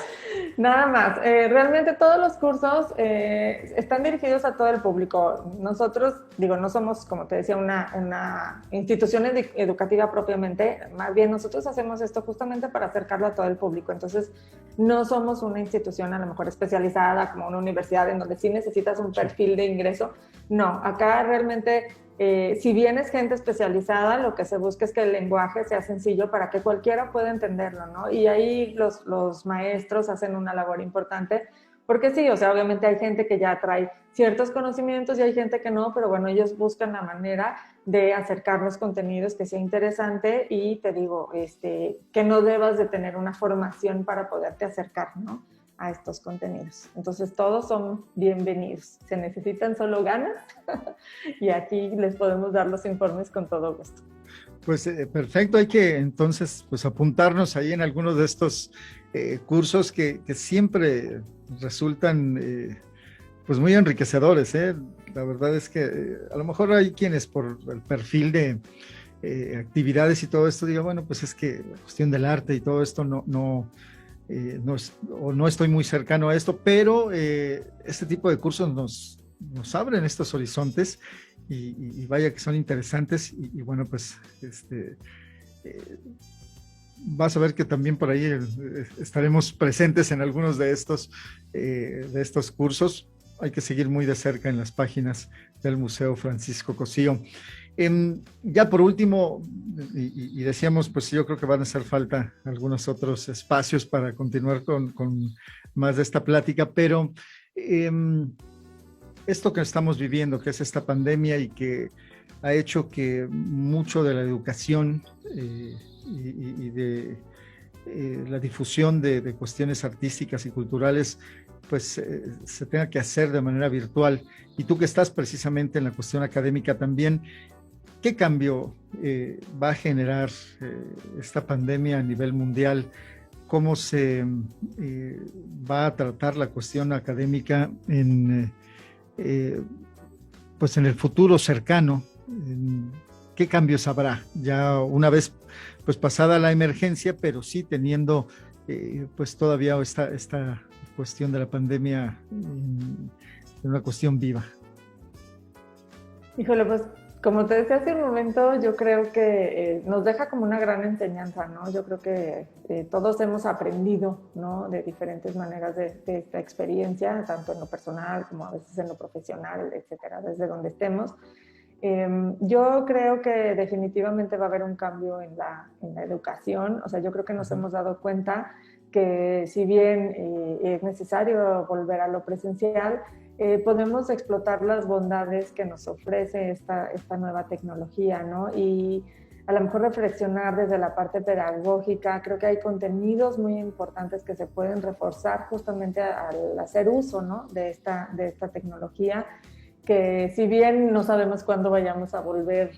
Nada más. Realmente todos los cursos están dirigidos a todo el público. Nosotros, digo, no somos, como te decía, una institución educativa propiamente. Más bien, nosotros hacemos esto justamente para acercarlo a todo el público. Entonces, no somos una institución a lo mejor especializada como una universidad en donde sí necesitas un perfil de ingreso. No, acá realmente... si bien es gente especializada, lo que se busca es que el lenguaje sea sencillo para que cualquiera pueda entenderlo, ¿no? Y ahí los maestros hacen una labor importante, porque sí, o sea, obviamente hay gente que ya trae ciertos conocimientos y hay gente que no, pero bueno, ellos buscan la manera de acercar los contenidos que sea interesante y te digo, que no debas de tener una formación para poderte acercar, ¿no? A estos contenidos. Entonces todos son bienvenidos. Se necesitan solo ganas y aquí les podemos dar los informes con todo gusto. Pues perfecto, hay que entonces pues apuntarnos ahí en algunos de estos cursos que siempre resultan pues muy enriquecedores. La verdad es que a lo mejor hay quienes por el perfil de actividades y todo esto digan, bueno, pues es que la cuestión del arte y todo esto no estoy muy cercano a esto, pero este tipo de cursos nos abren estos horizontes y vaya que son interesantes y bueno, pues vas a ver que también por ahí estaremos presentes en algunos de estos cursos. Hay que seguir muy de cerca en las páginas del Museo Francisco Cosío. Ya por último, y decíamos, pues yo creo que van a hacer falta algunos otros espacios para continuar con más de esta plática, pero esto que estamos viviendo, que es esta pandemia y que ha hecho que mucho de la educación y de la difusión de cuestiones artísticas y culturales pues se tenga que hacer de manera virtual. Y tú que estás precisamente en la cuestión académica también, ¿qué cambio va a generar esta pandemia a nivel mundial? ¿Cómo se va a tratar la cuestión académica pues en el futuro cercano? ¿Qué cambios habrá ya una vez pues pasada la emergencia, pero sí teniendo pues todavía esta cuestión de la pandemia en una cuestión viva? Híjole, pues como te decía hace un momento, yo creo que nos deja como una gran enseñanza, ¿no? Yo creo que todos hemos aprendido, ¿no? De diferentes maneras de esta experiencia, tanto en lo personal como a veces en lo profesional, etcétera, desde donde estemos. Yo creo que definitivamente va a haber un cambio en la educación. O sea, yo creo que nos hemos dado cuenta que si bien es necesario volver a lo presencial, podemos explotar las bondades que nos ofrece esta nueva tecnología, ¿no? Y a lo mejor reflexionar desde la parte pedagógica. Creo que hay contenidos muy importantes que se pueden reforzar justamente al hacer uso, ¿no? de esta tecnología, que si bien no sabemos cuándo vayamos a volver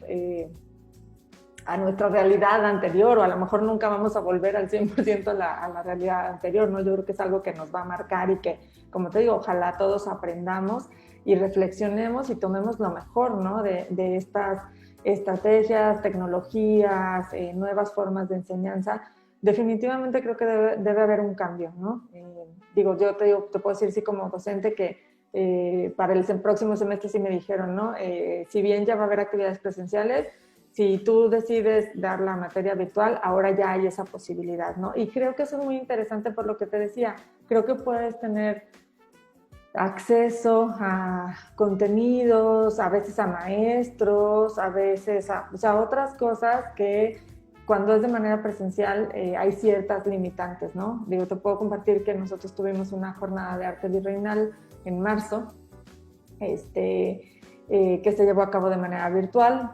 a nuestra realidad anterior, o a lo mejor nunca vamos a volver al 100% a la realidad anterior, ¿no? Yo creo que es algo que nos va a marcar y que, como te digo, ojalá todos aprendamos y reflexionemos y tomemos lo mejor, ¿no? de estas estrategias, tecnologías, nuevas formas de enseñanza. Definitivamente creo que debe haber un cambio, ¿no? Yo te puedo decir, sí, como docente, que para el próximo semestre sí me dijeron, ¿no? Si bien ya va a haber actividades presenciales, si tú decides dar la materia virtual, ahora ya hay esa posibilidad, ¿no? Y creo que eso es muy interesante por lo que te decía. Creo que puedes tener acceso a contenidos, a veces a maestros, a veces a otras cosas que cuando es de manera presencial hay ciertas limitantes, ¿no? Te puedo compartir que nosotros tuvimos una jornada de arte virreinal en marzo, que se llevó a cabo de manera virtual.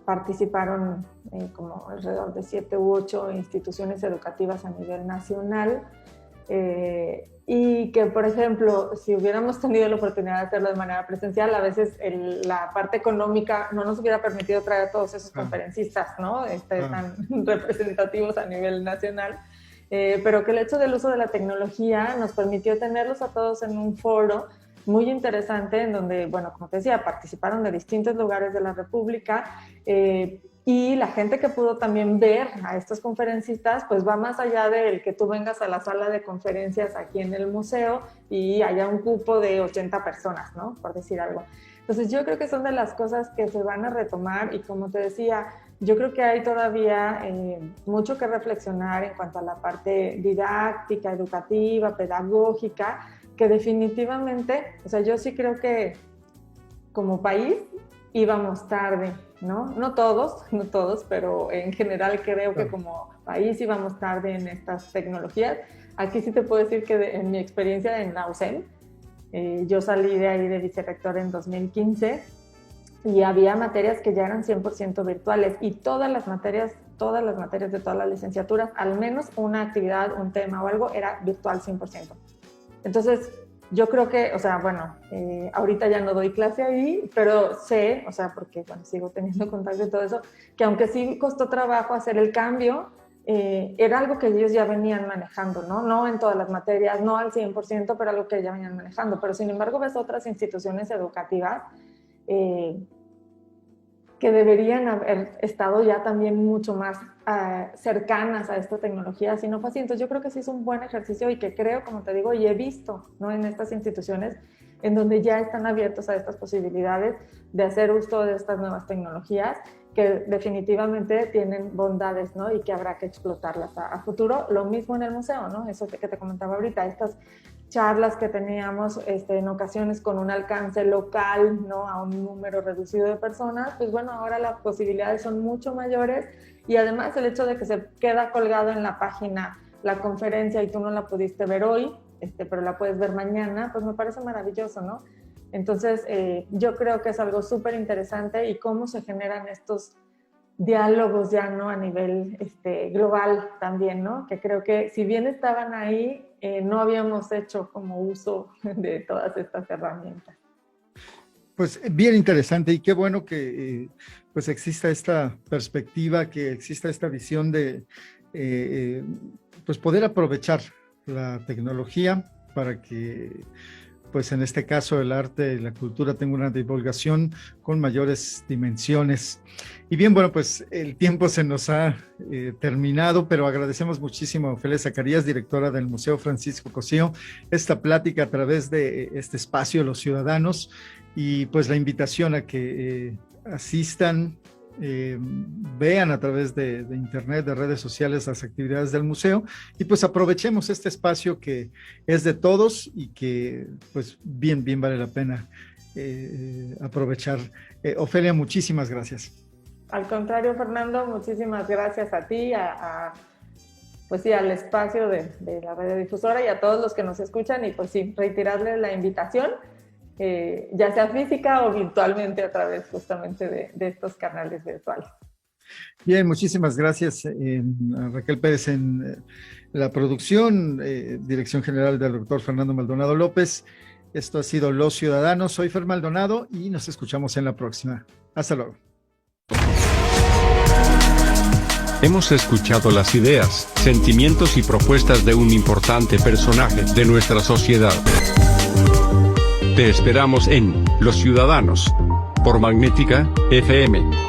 Participaron como alrededor de 7 u 8 instituciones educativas a nivel nacional, y que, por ejemplo, si hubiéramos tenido la oportunidad de hacerlo de manera presencial, a veces la parte económica no nos hubiera permitido traer a todos esos conferencistas, ¿no? Tan representativos a nivel nacional, pero que el hecho del uso de la tecnología nos permitió tenerlos a todos en un foro muy interesante, en donde, bueno, como te decía, participaron de distintos lugares de la República, y la gente que pudo también ver a estos conferencistas, pues va más allá del que tú vengas a la sala de conferencias aquí en el museo y haya un cupo de 80 personas, ¿no? Por decir algo. Entonces yo creo que son de las cosas que se van a retomar, y como te decía, yo creo que hay todavía mucho que reflexionar en cuanto a la parte didáctica, educativa, pedagógica, que definitivamente, yo sí creo que como país íbamos tarde, ¿no? No todos, pero en general creo que como país íbamos tarde en estas tecnologías. Aquí sí te puedo decir que en mi experiencia en la UCEM, yo salí de ahí de vicerrector en 2015 y había materias que ya eran 100% virtuales, y todas las materias de todas las licenciaturas, al menos una actividad, un tema o algo, era virtual 100%. Entonces, yo creo que, ahorita ya no doy clase ahí, pero sé, porque sigo teniendo contacto y todo eso, que aunque sí costó trabajo hacer el cambio, era algo que ellos ya venían manejando, ¿no? No en todas las materias, no al 100%, pero algo que ya venían manejando. Pero sin embargo ves otras instituciones educativas que deberían haber estado ya también mucho más cercanas a esta tecnología, si no fue así. Entonces yo creo que sí es un buen ejercicio, y que creo, como te digo, y he visto, ¿no?, en estas instituciones en donde ya están abiertos a estas posibilidades de hacer uso de estas nuevas tecnologías, que definitivamente tienen bondades, ¿no?, y que habrá que explotarlas a futuro. Lo mismo en el museo, ¿no? Eso que te comentaba ahorita, estas charlas que teníamos en ocasiones con un alcance local, ¿no?, a un número reducido de personas, pues bueno, ahora las posibilidades son mucho mayores, y además el hecho de que se queda colgado en la página la conferencia y tú no la pudiste ver hoy, pero la puedes ver mañana, pues me parece maravilloso, ¿no? Entonces, yo creo que es algo súper interesante, y cómo se generan estos diálogos ya, ¿no?, a nivel global también, ¿no? Que creo que si bien estaban ahí, no habíamos hecho como uso de todas estas herramientas. Pues bien interesante, y qué bueno que pues exista esta perspectiva, que exista esta visión de pues poder aprovechar la tecnología para que, pues en este caso, el arte y la cultura tenga una divulgación con mayores dimensiones. Y bien, bueno, pues el tiempo se nos ha terminado, pero agradecemos muchísimo a Ofelia Zacarías, directora del Museo Francisco Cosío, esta plática a través de este espacio Los Ciudadanos, y pues la invitación a que asistan, vean a través de internet, de redes sociales, las actividades del museo, y pues aprovechemos este espacio que es de todos y que pues bien vale la pena aprovechar. Ofelia, muchísimas gracias. Al contrario, Fernando, muchísimas gracias a ti, pues sí, al espacio de la radiodifusora y a todos los que nos escuchan, y pues sí, reiterarles la invitación, ya sea física o virtualmente a través justamente de estos canales virtuales. Bien, muchísimas gracias a Raquel Pérez en la producción, dirección general del doctor Fernando Maldonado López. Esto ha sido Los Ciudadanos. Soy Fer Maldonado y nos escuchamos en la próxima. Hasta luego. Hemos escuchado las ideas, sentimientos y propuestas de un importante personaje de nuestra sociedad. Te esperamos en Los Ciudadanos, por Magnética FM.